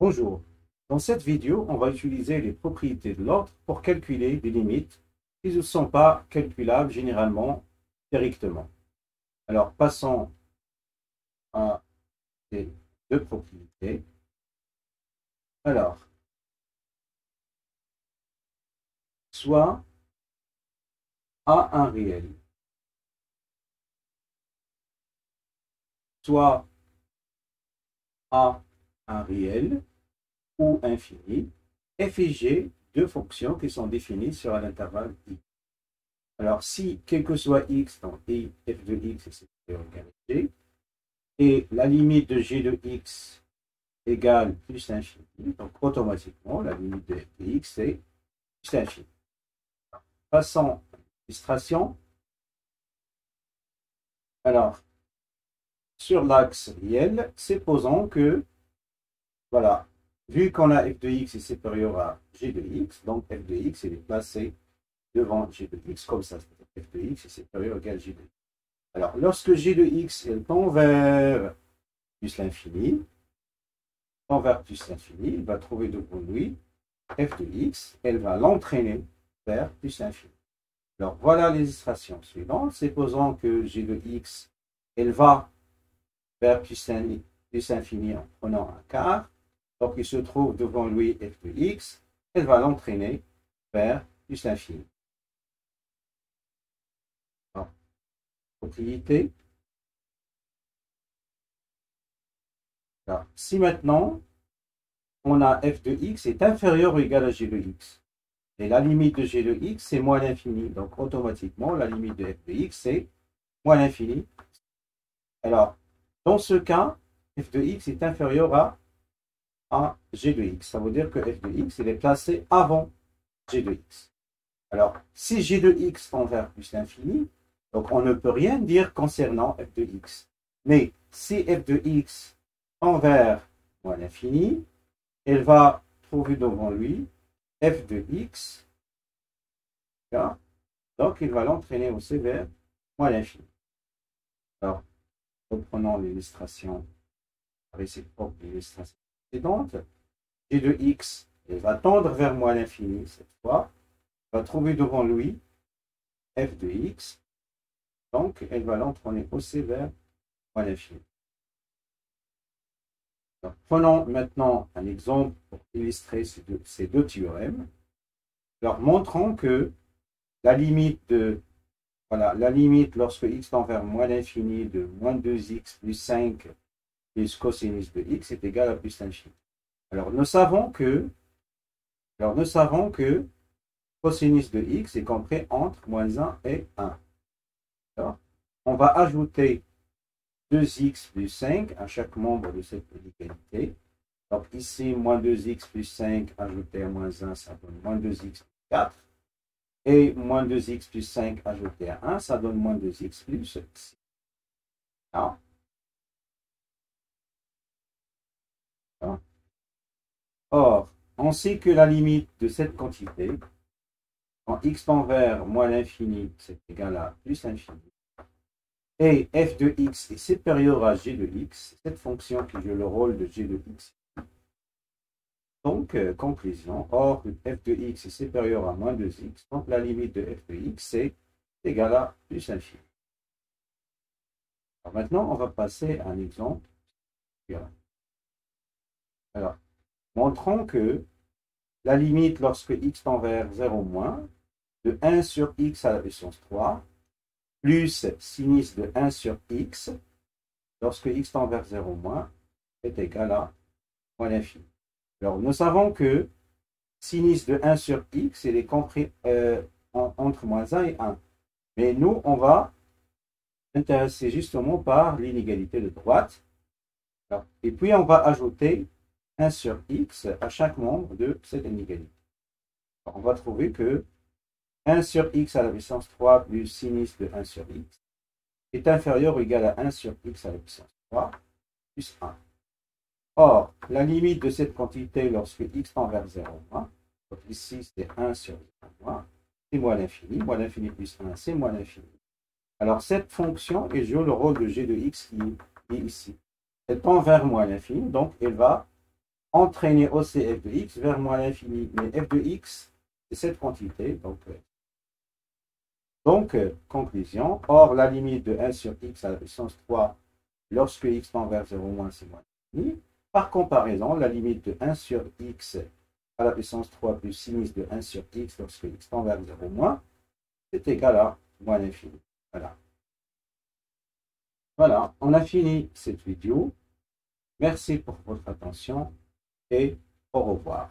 Bonjour. Dans cette vidéo, on va utiliser les propriétés de l'ordre pour calculer des limites qui ne sont pas calculables généralement directement. Alors, passons à ces deux propriétés. Alors, soit A un réel, soit A un réel ou infini, f et g, deux fonctions qui sont définies sur un intervalle x. Alors, si quel que soit x, donc f de x est supérieur à g, et la limite de g de x égale plus l'infini, donc automatiquement, la limite de f de x c'est plus l'infini. Passons à l'illustration. Alors, sur l'axe réel, supposons que, voilà, vu qu'on a f de x est supérieur à g de x, donc f de x est placé devant g de x, comme ça, f de x est supérieur à g de x. Alors, lorsque g de x tend vers plus l'infini, il va trouver devant lui f de x, elle va l'entraîner vers plus l'infini. Alors, voilà les illustrations suivantes. Supposons que g de x, elle va vers plus infini en prenant un quart. Donc, il se trouve devant lui f de x, elle va l'entraîner vers plus l'infini. Propriété. Alors, si maintenant, on a f de x est inférieur ou égal à g de x, et la limite de g de x, c'est moins l'infini. Donc, automatiquement, la limite de f de x, c'est moins l'infini. Alors, dans ce cas, f de x est inférieur à g de x. Ça veut dire que f de x, il est placé avant g de x. Alors, si g de x tend vers plus l'infini, donc on ne peut rien dire concernant f de x. Mais si f de x tend vers moins l'infini, elle va trouver devant lui f de x. Donc, il va l'entraîner aussi vers moins l'infini. Alors, reprenons l'illustration réciproque de l'illustration précédente. G de x, elle va tendre vers moins l'infini cette fois, va trouver devant lui f de x, donc elle va l'entraîner aussi vers moins l'infini. Prenons maintenant un exemple pour illustrer ces deux théorèmes. Alors, montrons que la limite de, voilà, la limite lorsque x tend vers moins l'infini de moins 2x plus 5 plus cosinus de x est égal à plus l'infini. Alors, nous savons que cosinus de x est compris entre moins 1 et 1. Alors, on va ajouter 2x plus 5 à chaque membre de cette inégalité. Donc ici, moins 2x plus 5 ajouté à moins 1, ça donne moins 2x plus 4. Et moins 2x plus 5 ajouté à 1, ça donne moins 2x plus 6. Alors, or, on sait que la limite de cette quantité, quand x tend vers moins l'infini, c'est égal à plus l'infini, et f de x est supérieur à g de x, cette fonction qui joue le rôle de g de x. Donc, conclusion, or f de x est supérieur à moins 2x, donc la limite de f de x c'est égal à plus l'infini. Alors maintenant, on va passer à un exemple. Alors, montrons que la limite lorsque x tend vers 0 moins, de 1 sur x à la puissance 3, plus sinus de 1 sur x, lorsque x tend vers 0 moins, est égal à moins l'infini. Alors, nous savons que sinus de 1 sur x, il est compris entre moins 1 et 1. Mais nous, on va intéresser justement par l'inégalité de droite. Alors, et puis, on va ajouter 1 sur x à chaque membre de cette inégalité. Alors, on va trouver que 1 sur x à la puissance 3 plus sinus de 1 sur x est inférieur ou égal à 1 sur x à la puissance 3 plus 1. Or, la limite de cette quantité lorsque x tend vers 0 moins, donc ici c'est 1 sur 0 moins, c'est moins l'infini plus 1 c'est moins l'infini. Alors cette fonction, elle joue le rôle de g de x qui est ici. Elle tend vers moins l'infini, donc elle va entraîner aussi f de x vers moins l'infini. Mais f de x, c'est cette quantité. Donc, conclusion. Or, la limite de 1 sur x à la puissance 3, lorsque x tend vers 0 moins, c'est moins l'infini. Par comparaison, la limite de 1 sur x à la puissance 3 plus sinus de 1 sur x lorsque x tend vers 0 moins, c'est égal à moins l'infini. Voilà. Voilà, on a fini cette vidéo. Merci pour votre attention et au revoir.